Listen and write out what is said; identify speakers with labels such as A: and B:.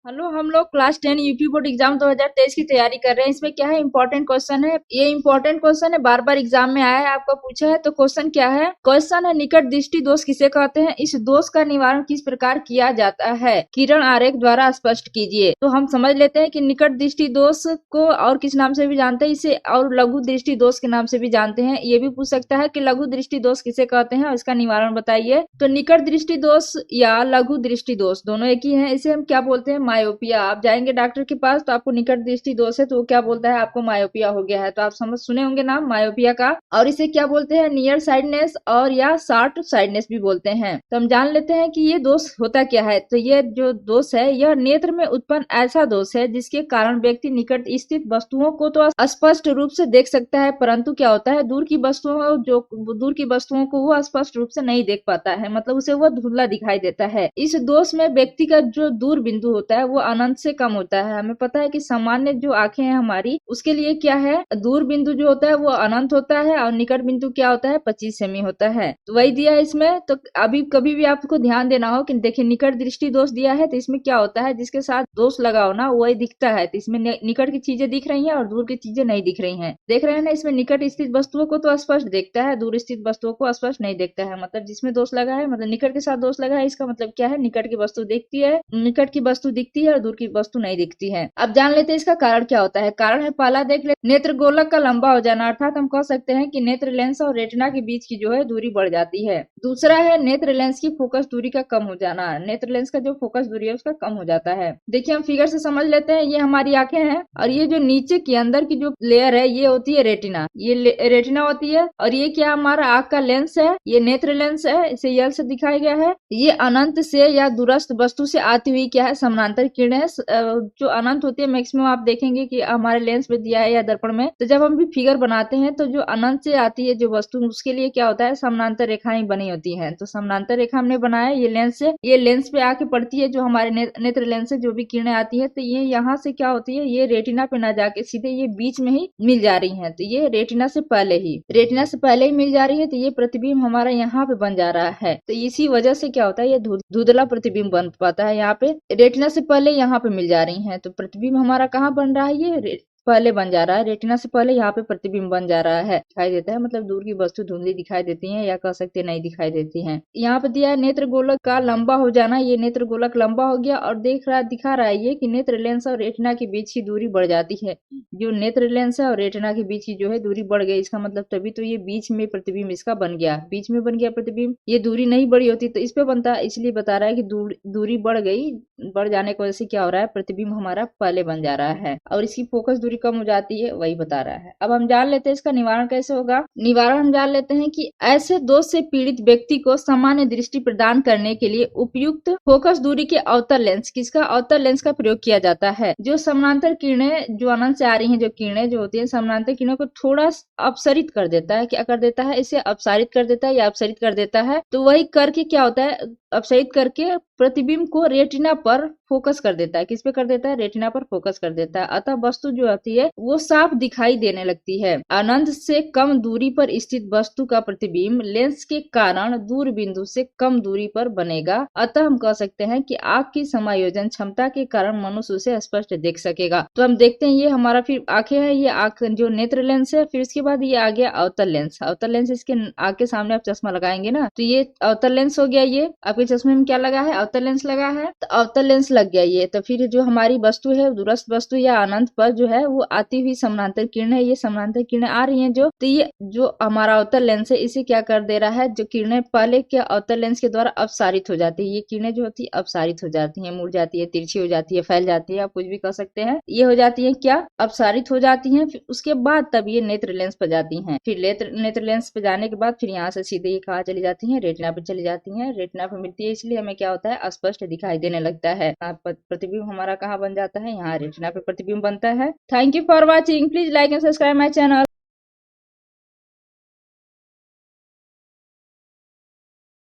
A: Hello, हम लोग class 10 UP board exam 2023 की तैयारी कर रहे हैं। इसमें क्या है, इंपॉर्टेंट क्वेश्चन है। ये इंपॉर्टेंट क्वेश्चन है, बार बार एग्जाम में आया है, आपको पूछा है। तो क्वेश्चन क्या है? क्वेश्चन है, निकट दृष्टि दोष किसे कहते हैं? इस दोष का निवारण किस प्रकार किया जाता है? किरण आरेख द्वारा स्पष्ट कीजिए। तो हम समझ लेते हैं कि निकट दृष्टि दोष को और किस नाम से भी जानते हैं, इसे और लघु दृष्टि दोष के नाम से भी जानते हैं। ये भी पूछ सकता है कि लघु दृष्टि दोष किसे कहते हैं और इसका निवारण बताइए। तो निकट दृष्टि दोष या लघु दृष्टि दोष दोनों एक ही है। इसे हम क्या बोलते हैं? मायोपिया। आप जाएंगे डॉक्टर के पास तो आपको निकट दृष्टि दोष है तो वो क्या बोलता है? आपको मायोपिया हो गया है। तो आप समझ सुने होंगे नाम मायोपिया का। और इसे क्या बोलते हैं? नियर साइडनेस और या शॉर्ट साइडनेस भी बोलते हैं। तो हम जान लेते हैं कि ये दोष होता क्या है। तो ये जो दोष है, यह नेत्र में उत्पन्न ऐसा दोष है जिसके कारण व्यक्ति निकट स्थित वस्तुओं को तो स्पष्ट रूप से देख सकता है, परंतु क्या होता है, दूर की वस्तुओं को वो स्पष्ट रूप से नहीं देख पाता है, मतलब उसे वो धुंधला दिखाई देता है। इस दोष में व्यक्ति का जो दूर बिंदु होता है वो अनंत से कम होता है। हमें पता है कि सामान्य जो आंखें हैं हमारी, उसके लिए क्या है, दूर बिंदु जो होता है वो अनंत होता है और निकट बिंदु क्या होता है? 25 सेमी होता है। तो वही दिया है इसमें। तो अभी कभी भी आपको ध्यान देना हो कि देखिए निकट दृष्टि दोष दिया है तो इसमें क्या होता है, जिसके साथ दोष लगाओ ना वही दिखता है। तो इसमें निकट की चीजें दिख रही हैं और दूर की चीजें नहीं दिख रही हैं। देख रहे हैं ना, इसमें निकट स्थित वस्तुओं को तो स्पष्ट देखता है, दूर स्थित वस्तुओं को स्पष्ट नहीं देखता है। मतलब जिसमें दोष लगा है, मतलब निकट के साथ दोष लगा है, इसका मतलब क्या है? निकट की वस्तु देखती है, निकट की वस्तु दिखती है और दूर की वस्तु नहीं दिखती है। अब जान लेते हैं इसका कारण क्या होता है। कारण है, पहला देख ले, नेत्र गोलक का लंबा हो जाना, अर्थात हम कह सकते हैं कि नेत्र लेंस और रेटिना के बीच की जो है दूरी बढ़ जाती है। दूसरा है नेत्र लेंस की फोकस दूरी का कम हो जाना, नेत्र लेंस का जो फोकस दूरी है उसका कम हो जाता है। देखिए हम फिगर से समझ लेते हैं। ये हमारी आंखें हैं और ये जो नीचे की अंदर की जो लेयर है ये होती है रेटिना, ये रेटिना होती है। और ये क्या, हमारा आंख का लेंस है, ये नेत्र लेंस है, इसे यल से दिखाया गया है। ये अनंत से या दूरस्थ वस्तु से आती हुई क्या है, समानांतर किरणें जो अनंत होती है। मैक्सिमम आप देखेंगे कि हमारे लेंस में दिया है या दर्पण में, तो जब हम भी फिगर बनाते हैं तो जो अनंत से आती है जो वस्तु, उसके लिए क्या होता है, समानांतर रेखाएं बनी होती हैं। तो समानांतर रेखा हमने बनाया, ये लेंस पे आके पड़ती है, जो हमारे नेत्र लेंस से जो भी किरणें आती है तो ये यहाँ से क्या होती है, ये रेटिना पे ना जाके सीधे ये बीच में ही मिल जा रही है। तो ये रेटिना से पहले ही मिल जा रही है। तो ये प्रतिबिंब हमारा यहाँ पे बन जा रहा है। तो इसी वजह से क्या होता है, ये धुंधला प्रतिबिंब बन पाता है। यहाँ पे रेटिना से पहले यहाँ पे मिल जा रही है। तो प्रतिबिंब हमारा कहाँ बन रहा है, ये पहले बन जा रहा है, रेटिना से पहले यहाँ पे प्रतिबिंब बन जा रहा है, दिखाई देता है। मतलब दूर की वस्तु धुंधली दिखाई देती है, या कह सकते नहीं दिखाई देती है। यहाँ पे दिया है नेत्र गोलक का लंबा हो जाना, ये नेत्र गोलक लंबा हो गया और दिखा रहा है ये कि नेत्र लेंस और रेटिना के बीच की दूरी बढ़ जाती है। जो नेत्र लेंस है और रेटिना के बीच की जो है दूरी बढ़ गई, इसका मतलब तभी तो ये बीच में प्रतिबिंब इसका बन गया, बीच में बन गया प्रतिबिंब। ये दूरी नहीं बढ़ी होती तो इस पे बनता, इसलिए बता रहा है कि दूरी बढ़ गई, बढ़ जाने की वजह से क्या हो रहा है, प्रतिबिंब हमारा पहले बन जा रहा है और इसकी फोकस दूरी कम हो जाती है, वही बता रहा है। अब हम जान लेते हैं इसका निवारण कैसे होगा। निवारण हम जान लेते हैं कि ऐसे दोष से पीड़ित व्यक्ति को सामान्य दृष्टि प्रदान करने के लिए उपयुक्त फोकस दूरी के अवतल लेंस, किसका, अवतल लेंस का प्रयोग किया जाता है। जो समानांतर किरणें जो अनंत से आ रही हैं, जो किरणें जो होती हैं, समानांतर किरणों को थोड़ा अपसरित कर देता है। क्या कर देता है, इसे अपसारित कर देता है या अपसरित कर देता है। तो वही करके क्या होता है, अपसरित करके प्रतिबिंब को रेटिना पर फोकस कर देता है। किस पे कर देता है, रेटिना पर फोकस कर देता है। अतः वस्तु जो आती है वो साफ दिखाई देने लगती है। अनंत से कम दूरी पर स्थित वस्तु का प्रतिबिंब लेंस के कारण दूर बिंदु से कम दूरी पर बनेगा। अतः हम कह सकते हैं कि आंख की समायोजन क्षमता के कारण मनुष्य उसे स्पष्ट देख सकेगा। तो हम देखते हैं, ये हमारा फिर आंखें है, ये आंख जो नेत्र लेंस है, फिर इसके बाद ये आ गया अवतल लेंस। अवतल लेंस, इसके आंख के सामने आप चश्मा लगाएंगे ना, तो ये अवतल लेंस हो गया। ये आपके चश्मे में क्या लगा है, अवतल लेंस लगा है। तो अवतल लेंस लग गया ये। तो फिर जो हमारी वस्तु है, दूरस्थ वस्तु या अनंत पर जो है वो आती हुई समानांतर किरण है, ये समानांतर किरणें आ रही हैं जो, तो ये जो हमारा अवतल लेंस है इसे क्या कर दे रहा है, जो किरणें पहले के अवतल लेंस के द्वारा अपसारित हो जाती है, ये किरणें जो होती है अपसारित हो जाती है, मुड़ जाती है, तिरछी हो जाती है, फैल जाती है, आप कुछ भी कह सकते हैं। ये हो जाती है क्या, अपसारित हो जाती है। फिर उसके बाद तब ये नेत्र लेंस पर जाती है। फिर नेत्र लेंस पे जाने के बाद फिर यहाँ से सीधे ये कहाँ चली जाती है, रेटिना पे चली जाती है। रेटिना पे मिलती है, इसलिए हमें क्या होता है, स्पष्ट दिखाई देने लगता है। प्रतिबिंब हमारा कहाँ बन जाता है, यहाँ रेटिना पे प्रतिबिंब बनता है। Thank you for watching, please like and subscribe my channel.